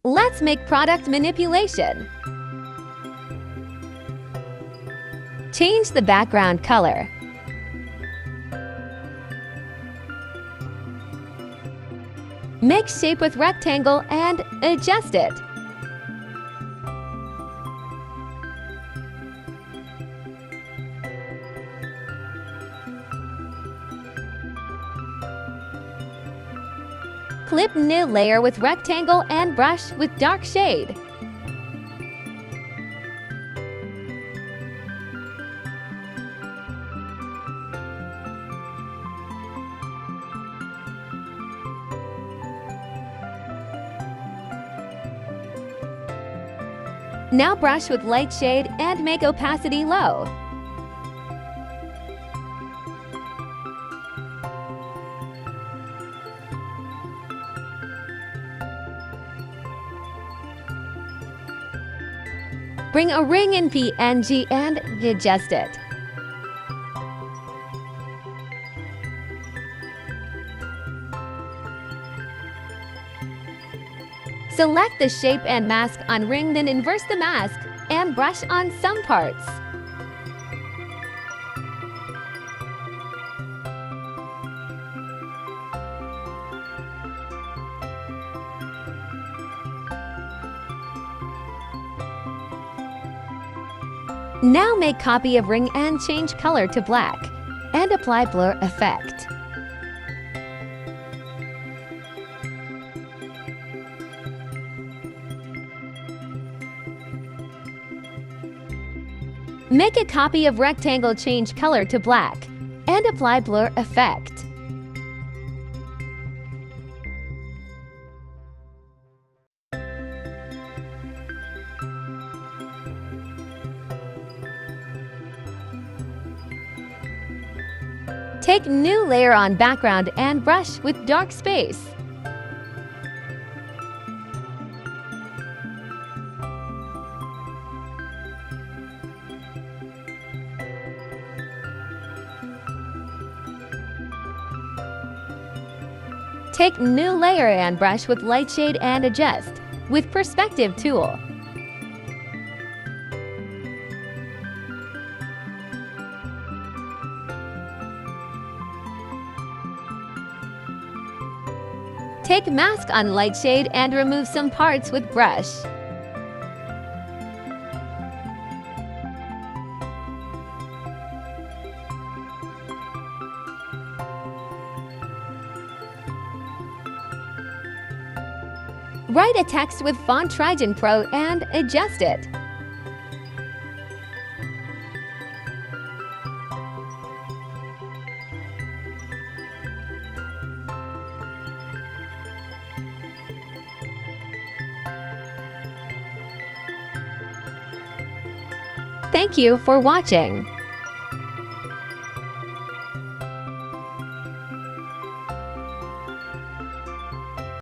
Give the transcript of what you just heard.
Let's make product manipulation. Change the background color. Make shape with rectangle and adjust it. Clip new layer with rectangle and brush with dark shade. Now brush with light shade and make opacity low. Bring a ring in PNG and adjust it. Select the shape and mask on ring, then inverse the mask and brush on some parts. Now make copy of ring and change color to black and apply blur effect. Make a copy of rectangle, change color to black and apply blur effect. Take new layer on background and brush with dark space. Take new layer and brush with light shade and adjust with perspective tool. Take mask on light shade and remove some parts with brush. Write a text with font Trigen Pro and adjust it. Thank you for watching.